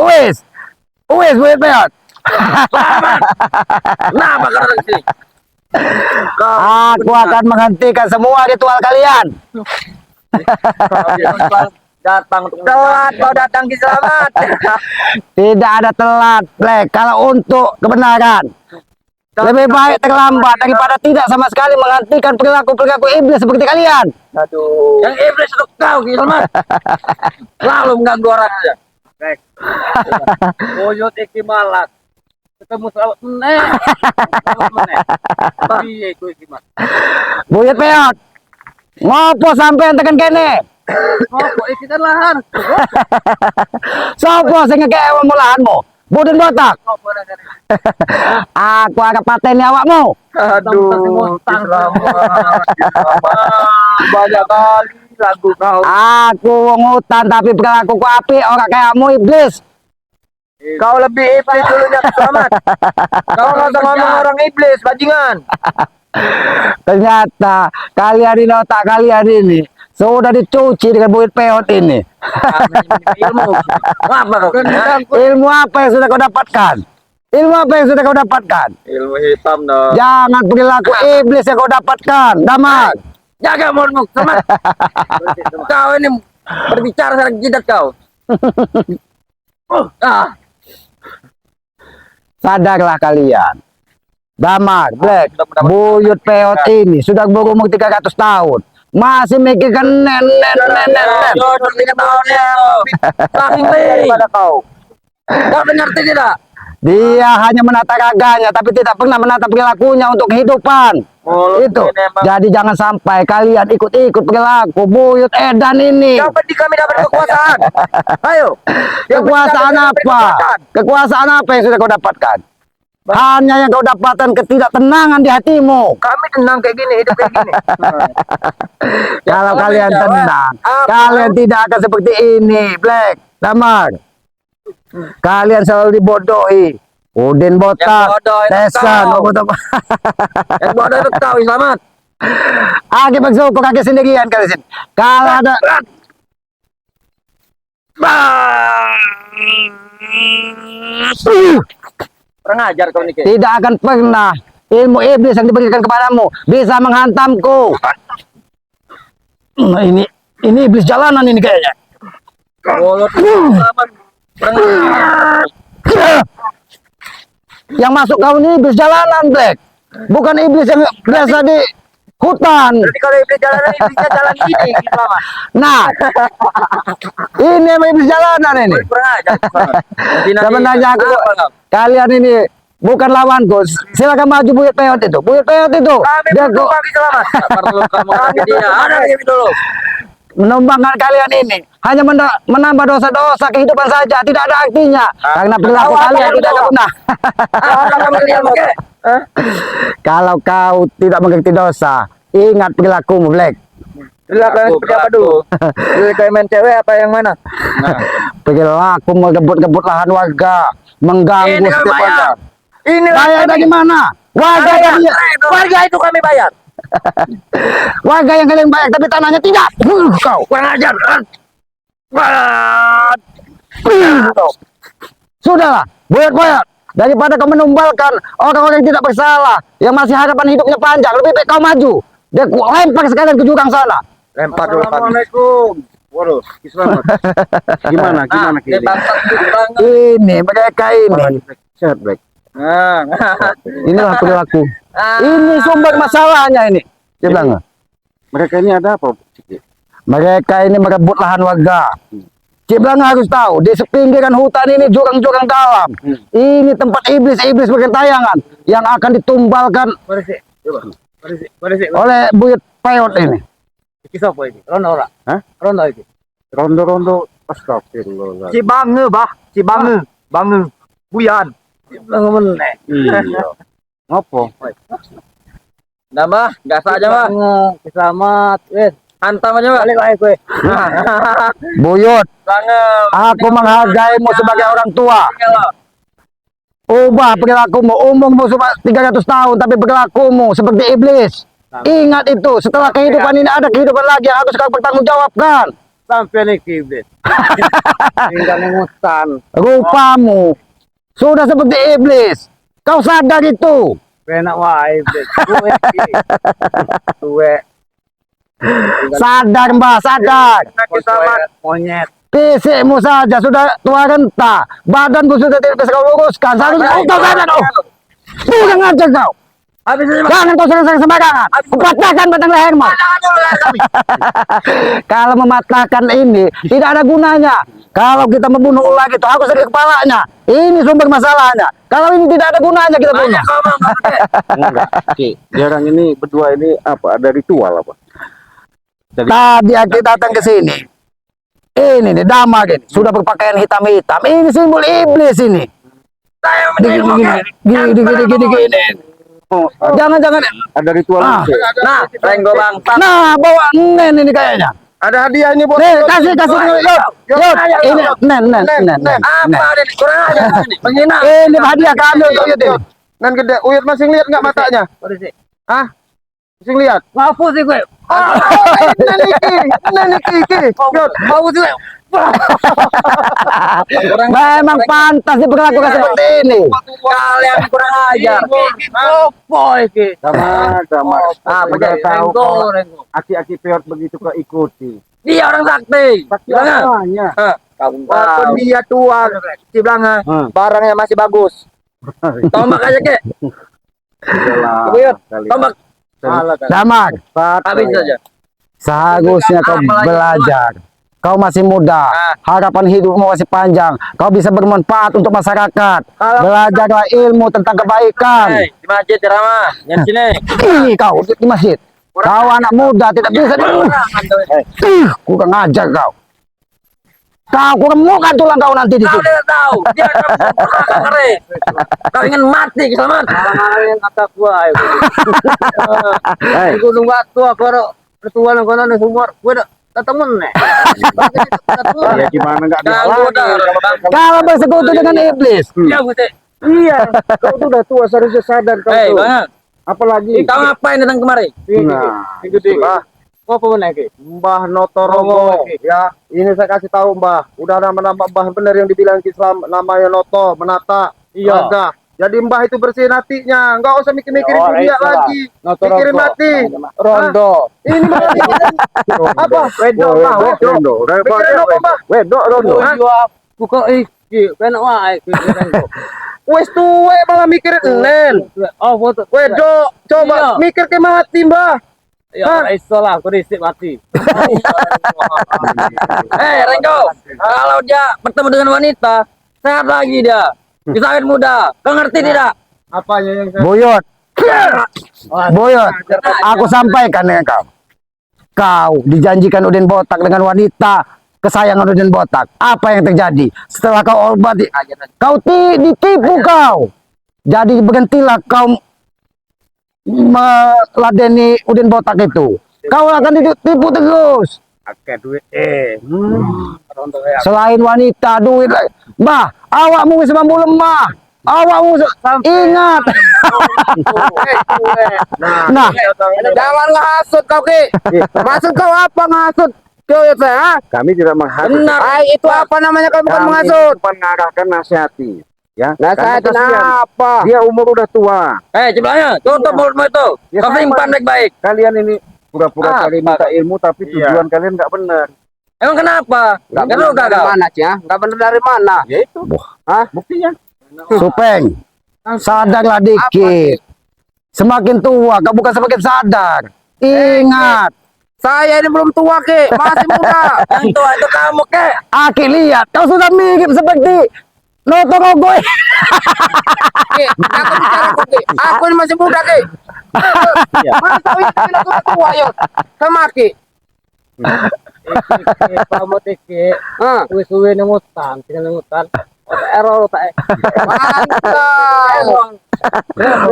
Wis. Wis buyut peot. Nah, bakar di sini. Aku akan menghentikan semua ritual kalian. Datang untuk telat, kau datang di selamat. Tidak ada telat, Black. Kalau untuk kebenaran, lebih baik terlambat daripada tidak sama sekali menghentikan perilaku-perilaku iblis seperti kalian. Aduh. Yang iblis itu kau, Gilman. Lalu mengganggu orang aja. Baik. Buyut iki malak. Ketemu selamat meneh. Piye kuwi iki, Mas? Buyut peot. Ngopo sampean tekan kene? Ngopo iki kan lahan. Sopo sing ngekek lahanmu? Budin botak. Ngopo kene? Aku akan pateni awakmu. Aduh, selamat. Banyak kali lagu kau. Aku wong hutan tapi perilakuku apik ora kayamu iblis. Kau lebih iblis dulunya selamat. Kau nggak usah ngomong orang iblis, bajingan. Ternyata kalian ini otak kalian ini sudah dicuci dengan buyut peot ini. Ilmu. Apa kau? Ilmu apa yang sudah kau dapatkan? Ilmu apa yang sudah kau dapatkan? Ilmu hitam dong. Jangan perilaku iblis yang kau dapatkan. Damai. Jaga mulutmu, selamat. Kau ini berbicara secara jidat kau. Sadarlah kalian. Damar, Black, buyut peot ini sudah berumur 300 tahun. Masih mikirkan nenek. Daripada kau. Kau mengerti tidak? Dia hanya menata raganya, tapi tidak pernah menata perilakunya untuk kehidupan. Itu. Jadi jangan sampai kalian ikut-ikut perilaku buyut edan ini. Yang penting kami dapat kekuasaan. Ayo. Kekuasaan apa? Kekuasaan apa yang sudah kau dapatkan? Hanya yang kau dapatkan ketidaktenangan di hatimu. Kami tenang kayak gini, hidup kayak gini. Kalau kalian tenang, kalian tidak akan seperti ini, Black, Damar. Kalian selalu dibodohi. Udin botak, Tesan, Yang bodoh itu kau, selamat. Aki bersyukur kaki sendirian kalian. Kalau ada Kurang ajar kau nih. tidak akan pernah ilmu iblis yang diberikan kepadamu bisa menghantamku. Ini iblis jalanan ini kayaknya. Yang masuk kau ini iblis jalanan, Black. Bukan iblis yang biasa di hutan. Jadi kalau iblis jalanan, iblisnya jalan gini, selamat. Nah, ini emang iblis jalanan ini. Kurang ajar. Sebenarnya aku, kalian ini bukan lawanku. Silakan maju buyut peot itu. Buyut peot itu. Dia kok selamat. Perlu kamu dia. Ada ini dulu. menumbangkan kalian ini hanya menambah dosa-dosa kehidupan saja, tidak ada artinya karena perilaku kalian tidak ada guna. Kalau kau tidak mengerti dosa, ingat perilakumu, Black. Perilaku seperti apa dulu? Kayak main cewek apa yang mana? Perilaku mengebut-gebut lahan warga, mengganggu setiap warga. Ini bayar dari mana? Warga itu kami bayar. Warga yang kalian bayar tapi tanahnya tidak. Kau Kurang ajar. Sudahlah, buyut-buyut. Daripada kau menumbalkan orang-orang yang tidak bersalah, yang masih harapan hidupnya panjang, lebih baik kau maju. Dia lempar sekalian ke jurang sana. Lempar dulu. Assalamualaikum. Waduh, selamat. Gimana ini mereka ini. Black. Inilah perilaku. Ini sumber masalahnya ini. Dia bilang, Mereka ini ada apa? mereka ini merebut lahan warga. Ciblanga harus tahu, di sepinggiran hutan ini jurang-jurang dalam. Ini tempat iblis-iblis berkentayangan yang akan ditumbalkan oleh buyut peot ini. Kisah apa ini? Rondo ora? Hah? Rondo ini. Rondo-rondo, astagfirullah. Cibange, bah. Cibange. Bange. Buyan. Cibange meneh. Iya. Ngopo? Nambah, gas aja, Bang. Selamat, wes. Hantam aja, Bang. Balik lagi gue. Buyut, Banget. aku menghargaimu sebagai orang tua. Ubah perilakumu, umurmu cuma 300 tahun, tapi perilakumu seperti iblis. Ingat itu, setelah kehidupan ini ada kehidupan lagi yang harus kau pertanggungjawabkan. sampai iki iblis. Tinggal ngutan. Rupamu sudah seperti iblis. Kau sadar itu? Penak wae iblis. Tuwe. Sadar Mbah, sadar. Kita monyet. Fisikmu saja sudah tua renta. Badanmu sudah tidak bisa kau luruskan. Seharusnya kau sadar. Jangan aja kau. Habis ini Jangan kau sering-sering sembarangan. Kupatahkan batang lehermu. Kalau mematahkan ini tidak ada gunanya. Kalau kita membunuh ular itu aku sakit kepalanya. Ini sumber masalahnya. Kalau ini tidak ada gunanya kita bunuh. Enggak, Ki. Jarang ini berdua ini apa? Ada ritual apa? Tadi aku datang ke sini. Ini nih damar ini sudah berpakaian hitam-hitam. Ini simbol iblis ini. Gini. Oh, Jangan. ada ritual. Ah. Ki. Nah, renggo bangsa. Nah, bawa nen ini kayaknya. Ada hadiah ini buat Nih, kasih Yud. Ini nen. Apa ada kurang aja ini? Menghina. Ini hadiah kami untuk Yud ini. Nan gede. Uyut masih lihat nggak matanya? Hah? Masih lihat? Ngapu sih gue. Nan iki. Yud. Mau sih. Memang pantas diperlakukan seperti ini. Kalian kurang ajar. Opo iki? Sama. Ah, Udah pakai tahu renggo. aki-aki peot begitu kok ikuti. Dia orang sakti. Jangan. Apanya? Kamu Waktu tahu. dia tua, Si Blanga, barangnya masih bagus. tombak aja ke. Iya. Tombak. Damar, Habis saja. seharusnya kau Apalagi belajar. Kau masih muda, harapan hidupmu masih panjang. Kau bisa bermanfaat untuk masyarakat. Belajarlah ilmu tentang kebaikan. Hei, di masjid ceramah. Yang sini. Ini kau di masjid. Kau anak muda tidak bisa di kurang ajar kau. Kau kurang tulang kau nanti di Kau sini. tidak tahu. Dia akan kere. Kau ingin mati kesamaan. Yang kata gua. Di gunung batu aku ada ketua yang kono sumur. Gua ada ketemu nih. Ya gimana nggak ada Ganggu dah. Kalau bersekutu dengan iblis. Ya Gusti. Iya, kau tuh udah tua seharusnya sadar kau Hei, tuh. Bang. Apalagi Kau ngapain datang kemari? nah, Apa benar ki? Mbah Notorogo ya, ini saya kasih tahu Mbah, udah nama-nama Mbah bener yang dibilang Islam, namanya Noto, Menata, Iya. Raga. Jadi Mbah itu bersihin hatinya, nggak usah mikir-mikirin dunia lagi, mikirin mati. Rondo. Ini malah mikirin apa? Wedok, Mbah, wedok. Mikirin apa Mbah? Wedok, Rondo. Hah? Buka iki, penak wae iki. Wes tuwe malah mikirin nen. Oh, foto. Wedok, coba Iya. mikir ke mati Mbah. Ya, iso lah, aku risik mati. Renggo, kalau dia bertemu dengan wanita, sehat lagi dia. Bisa awet muda. Kau ngerti tidak? Apanya yang Buyut. Buyut. Aku sampaikan dengan kau. Kau dijanjikan Udin Botak dengan wanita kesayangan Udin Botak. Apa yang terjadi? Setelah kau obati, kau ditipu kau. Jadi berhentilah kau meladeni Udin Botak itu. Kau akan ditipu terus. pakai duit Selain wanita, duit. Mbah, awakmu wis mampu lemah. Awakmu ingat. Nah, jangan ngasut kau Ki. Maksud kau apa ngasut? Kau ya saya? Kami tidak menghasut. Benar. Itu apa namanya kau bukan menghasut? Bukan mengarahkan nasihati. Ya, Nasihatin apa? Dia umur udah tua. Ceblanya, tutup mulutmu itu. Ya, Kau sama. simpan baik-baik. Kalian ini pura-pura cari minta ilmu tapi tujuan kalian nggak benar. Emang kenapa? Nggak Kan lu benar dari gagal. mana ya? Nggak benar dari mana? Ya itu. Hah? Buktinya? Supeng, sadarlah dikit. Semakin tua, kau bukan semakin sadar. Ingat, Saya ini belum tua Ki, masih muda. Yang tua itu kamu, Ke. Aki lihat, kau sudah mirip seperti Notorogo. Ki, aku bicara kok Ki. Aku ini masih muda Ki. Masa ini bilang aku tua yo. Sama Ki. Kamu tiki. Suwe-suwe nang hutan, tinggal nang hutan. Error tak. Mantap.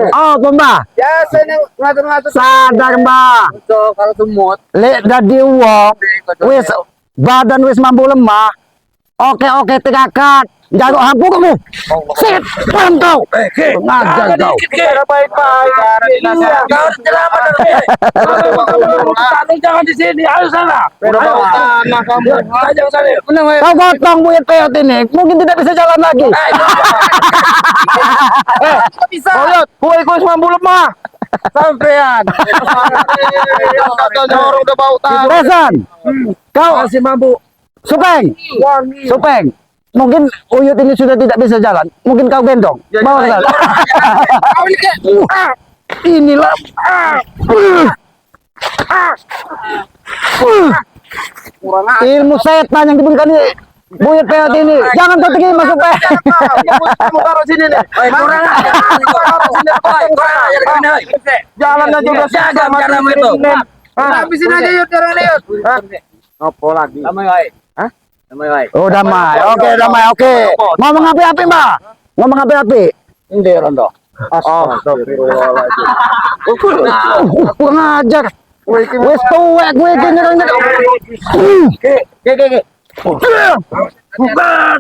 Oh, Mbah, Ya, saya ngatur-ngatur. sadar Mbah. So, kalau semut, Lek dadi wong, wis badan wis mampu lemah. Oke, tegakan. Jago hampu kamu. Sit, paham kau. Ngajar kau. Cara baik-baik. Kau selamat jangan di sini. Ayo sana. Udah bawa tanah kamu. Ayo sana. Menang. Kau potong buyut peot ini. Mungkin tidak bisa jalan lagi. Bisa. Boyot, kue semampu lemah. Sampean. Katanya orang udah bau tanah. Tesan. Kau Masih mampu. Supeng. Wangi. Supeng. Mungkin Uyut ini sudah tidak bisa jalan. Mungkin kau gendong. Bawa ke sana. Kau ini kayak. Inilah. Ilmu setan yang diberikan ini. Buyut peot ini. Jangan kau terima Supeng. Kamu taruh sini nih. Kurang aja. Kurang aja. Jalannya juga Jaga caramu itu. Habisin aja yuk orang lihat. Apa lagi? Damai baik. Hah? Damai baik. Oh damai. Oke damai. Oke. Ngomong api-api mbak. Ngomong api-api. Ini Rondo. Astagfirullahaladzim. Kurang ajar. Wes tuwek gue nyerang. Ke. Bukan.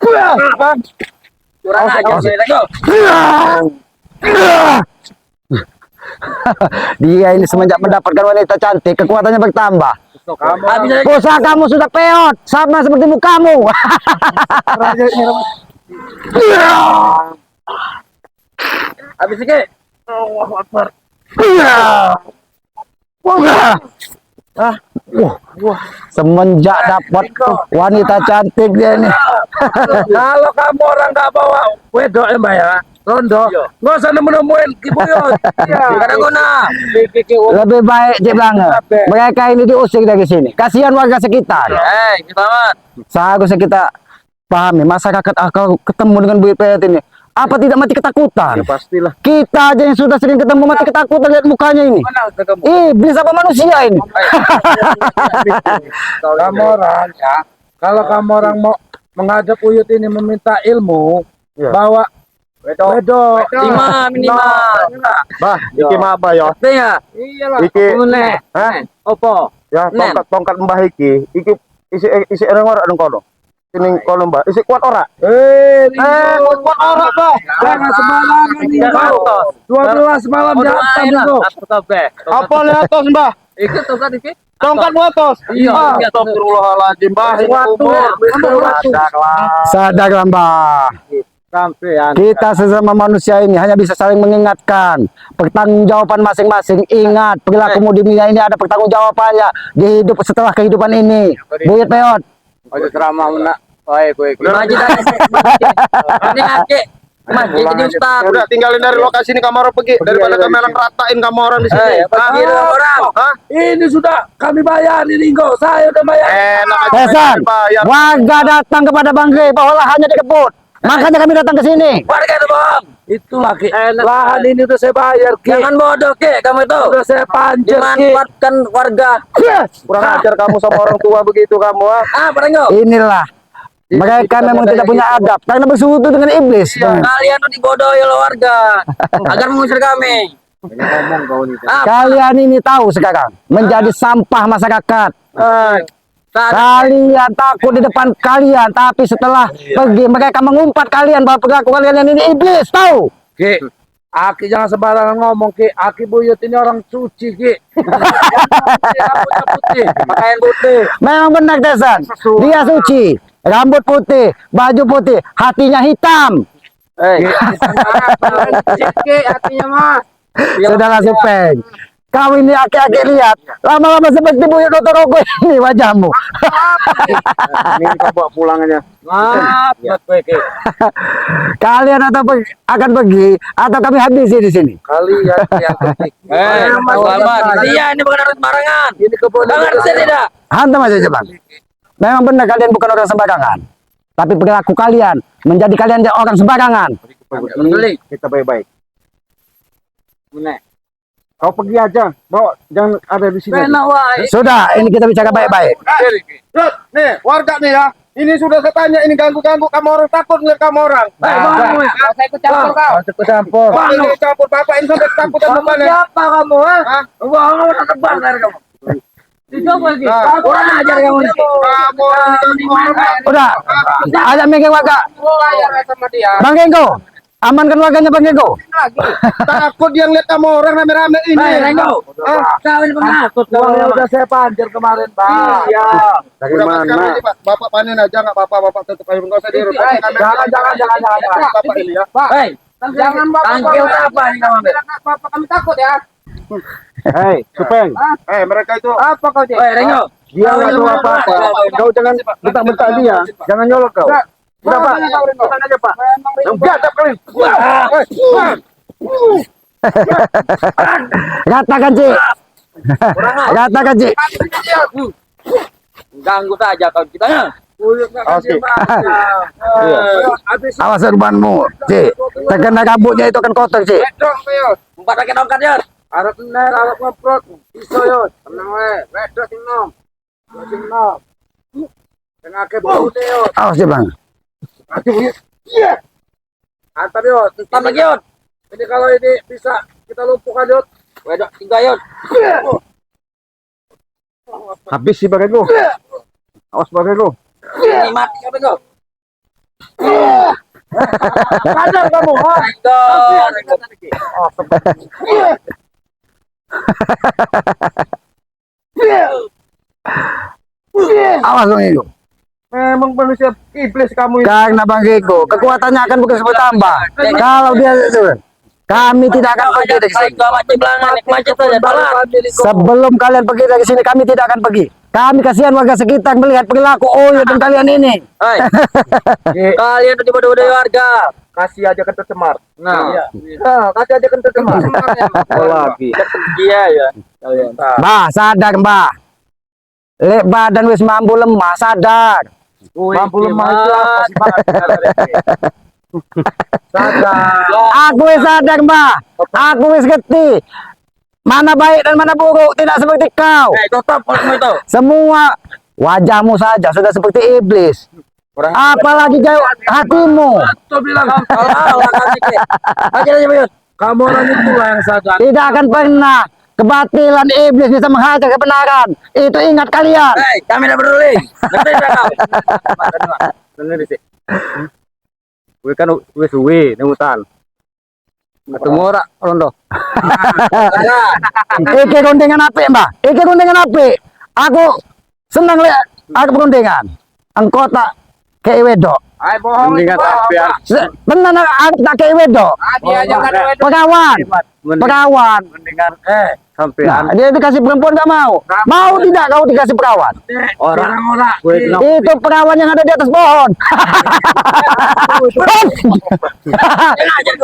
Kurang aja. Dia ini semenjak mendapatkan wanita cantik, kekuatannya bertambah. Usaha kamu sudah peot, sama seperti mukamu. Habis ini. Semenjak dapat wanita cantik dia ini. Kalau kamu orang nggak bawa wedok ya mbak ya, Rondo, nggak usah nemuin kibuyut. Karena guna. Lebih baik dia bilang, mereka ini diusir dari sini. Kasihan warga sekitar. Selamat. Seharusnya kita pahami masyarakat kalau ketemu dengan buyut peot ini. Apa tidak mati ketakutan? Pastilah. Kita aja yang sudah sering ketemu mati ketakutan lihat mukanya ini. Iblis apa manusia ini? Kamu orang ya, kalau kamu orang mau menghadap Uyut ini meminta ilmu, bawa wedok 5 minimal. Bah, iki mah apa ya? Iya. Iki, Hah? Opo? ya tongkat mbah iki isi orang dong kono. Sini kono mbah, isi kuat ora? Kuat orang bah. Jangan sembarangan nih. 12 malam di atas itu. Apa nih atas mbah? Ikut tongkat iki. Tongkat atas. Iya. Astagfirullahaladzim mbah. Sadarlah mbah. Sampean. Kita sesama manusia ini hanya bisa saling mengingatkan. Pertanggungjawaban masing-masing. Ingat, perilakumu di dunia ini ada pertanggungjawabannya di hidup setelah kehidupan ini. Buyut peot. Ojo ceramah nak. Baik, Maju dari ini akik. Masjid jadi ustaz. Udah tinggalin dari lokasi ini kamu orang pergi daripada kami orang ratain kamu orang di sini. Bagi orang. Ini sudah kami bayar ini Ringo. Saya udah bayar. Enak aja. Pesan, bayar. warga datang kepada Bang Rey bahwa lahannya dikebut. Makanya kami datang ke sini. Warga itu bang. Itu lagi. Lahan ini udah saya bayar. Jangan bodoh ke kamu itu. Udah saya panjang. Dimanfaatkan warga. Kurang ajar kamu sama orang tua begitu kamu. Ringo. Inilah. Mereka memang tidak punya adab karena bersekutu dengan iblis. Kalian tuh dibodohi oleh warga agar mengusir kami. Kalian ini tahu sekarang menjadi sampah masyarakat. Kalian takut di depan kalian, tapi setelah pergi mereka mengumpat kalian bahwa perilaku kalian ini iblis. Tahu? Ki, Aki jangan sembarangan ngomong Ki. Aki Buyut ini orang suci Ki. Rambutnya putih, pakaian putih. Memang benar Desan. Dia suci, rambut putih, baju putih, hatinya hitam. Hatinya mah. Sudahlah Supeng. Kau ini aki-aki lihat, lama-lama seperti Buyut Dotorogo ini wajahmu. Ini kita bawa pulang aja. Maaf, Ki. Kalian akan pergi atau kami habisi di sini. Kalian yang penting. Iya, ini bukan orang sembarangan. Ini kebodohan. Ngerti tidak? Hantam aja Bang. Memang benar kalian bukan orang sembarangan. Tapi perilaku kalian menjadi kalian orang sembarangan. Kita baik-baik. Kau pergi aja, bawa jangan ada di sini. Sudah, ini kita bicara baik-baik. Nih, warga nih ya. Ini sudah saya tanya, ini ganggu-ganggu kamu orang, takut ngeliat kamu orang. Saya ikut campur kau. Ikut campur. Ini campur bapak ini sampai takut sama mana? Siapa kamu? Kamu tetap dari kamu. Dicoba lagi. Nah, Kurang ajar kamu nih. Kamu Udah. Ajak Mengeng warga. bayar sama dia. Bang Genggo. Amankan warganya Bang Genggo. Lagi. Takut dia ngeliat kamu orang rame-rame ini. Hei, Renggo. Kau ini penakut. Uangnya udah saya panjer kemarin, Pak. Iya. Dari Udah, Mas, mana? sekarang ini, Pak. Bapak panen aja nggak apa-apa, Bapak tetap aja nggak usah dirubah. Jangan. Bapak ini ya. Hei, Jangan Bapak. tangkil apa nih kamu ambil? Bapak kami takut ya. Hei, Supeng. Mereka itu Apa kau, Cik? Hei, Renggo. Dia nggak tahu apa-apa. Kau jangan bentak-bentak dia. Jangan nyolok kau. Udah, Pak. Tenang aja, Pak. Yang biadab kali. Katakan Cik. Katakan Cik. Ganggu saja kau kitanya. Oke. Awas urbanmu Cik. Terkena kabutnya itu akan kotor Cik. Empat pakai dongkat ya. Arep bener, arep ngoprot. Iso yo, tenang wae. Wedok sing nom. Sing nom. Sing akeh bute yo. Awas Cik Bang. Aduh. Iya. Antar yo, Tambah lagi yuk. ini kalau ini bisa kita lumpuhkan yo. Wedok 3 yuk. Habis sih bagai lu. Awas bagai lu. Ini mati kau Renggo. Sadar kamu, ha? Renggo. Awas Bang Genggo. Memang manusia iblis kamu ini. Karena Bang Genggo kekuatannya akan bukan bertambah. Kalau dia kami tidak akan pergi dari sini. Kau macet belangan, macet saja. Salah. Sebelum kalian pergi dari sini kami tidak akan pergi. Kami kasihan warga sekitar melihat perilaku Oyo dan kalian ini. Hei, kalian udah bodoh-bodoh warga. Kasih aja kentut cemar. Nah, Kasih aja kentut cemar. Lagi. iya ya. Kalian. Mbah, sadar Mbah. Lek badan wis mampu lemah, sadar. Mampu lemah itu apa sih, Pak? Sadar. Aku wis sadar Mbah. Aku wis ngerti. Mana baik dan mana buruk, tidak seperti kau. Tutup mulutmu itu. Semua wajahmu saja sudah seperti iblis. Apalagi jauh hatimu. Tuh bilang, Allah kasih ke. Aja aja Bayut. kamu orang itulah yang sadar. Tidak akan pernah kebatilan iblis bisa menghajar kebenaran. Itu ingat kalian. Hei, kami tidak peduli. Ngerti tidak kau? Dengar sih. Gue kan wis suwe nang hutan. Ketemu ora rondo. Iki guntingan apik, Mbah. Iki guntingan apik. Aku senang lihat aku guntingan. Engkau tak kayak wedok. Ay, bohong. Mendingan sampean. Benar aku tak kayak wedok. Dia jangan wedok. Pekawan. Pekawan. Mendingan Nah, sampean. dia dikasih perempuan gak mau. Mau tidak kau dikasih perawan? Orang-orang. Gue kenal. Itu perawan yang ada di atas pohon.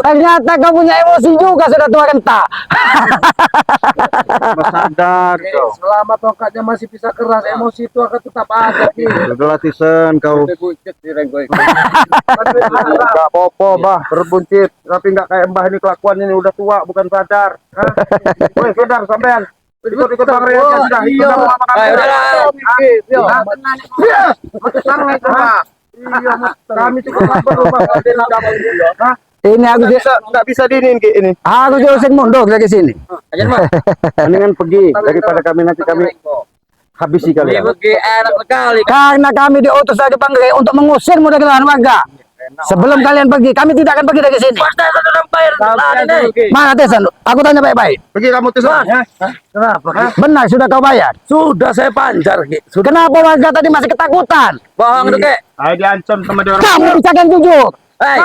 Ternyata kau punya emosi juga sudah tua renta. Sadar kau. Selama tongkatnya masih bisa keras, emosi itu akan tetap ada. Udah latisen kau. Enggak apa-apa, Bah. Berbuncit. Tapi enggak kayak Mbah ini kelakuan ini udah tua, bukan sadar. Hah? Woi, sadar sampean. Ikut-ikut Bang Ria aja sudah. Ikut sama Mama kami. Ayo, udahlah. Iya, kami cukup sabar loh, Pak. Hah? Ini aku Enggak bisa diinin kayak ini. aku usik mundur dari sini. Aja mah. Mendingan pergi daripada kami nanti kami habisi kalian. Ibu enak sekali. Karena kami diutus dari Panggrai untuk mengusirmu dari lahan warga. Sebelum kalian pergi, kami tidak akan pergi dari sini. Pasti sudah bayar. Mana Tesan? Aku tanya baik-baik. Pergi kamu Tisan. Kenapa? Benar, sudah kau bayar. Sudah saya pancar, Ki. Kenapa warga tadi masih ketakutan? Bohong itu kek. Ayo diancam sama dia orang. Kamu bisa kan jujur. Hei,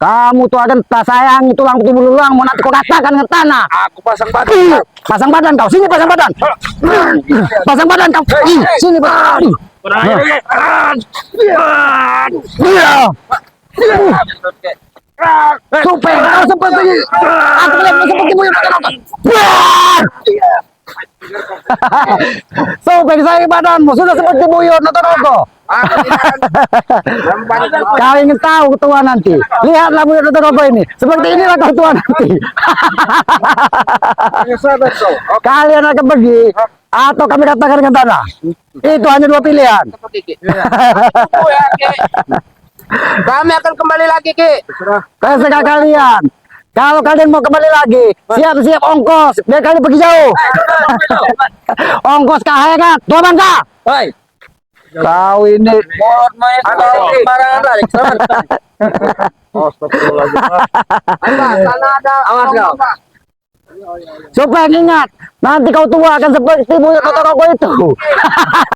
Kamu tuh ada tak sayang tulang putih belulang mau nanti kau katakan ke tanah. Aku pasang badan. Pasang badan kau, sini pasang badan. Pasang badan kau. Sini badan. Iya. Supaya kau seperti aku lihat seperti buyut apa? Supaya saya badanmu sudah seperti buyut Notorogo. Kau ingin tahu tua nanti? Lihatlah buyut Notorogo ini. Seperti inilah kau tua nanti. Kalian akan pergi atau kami katakan dengan tanah. Itu hanya dua pilihan. Kami akan kembali lagi, Ki. Terserah kalian. Kalau kalian mau kembali lagi, siap-siap ongkos. Biar kalian pergi jauh. Ongkos kahengat. Tua bangka. Hei, Kau ini. mulut main kalau sembarangan lari. Astagfirullahaladzim. Sana ada. Awas kau. Supaya ingat, nanti kau tua akan seperti ibu kota kau itu.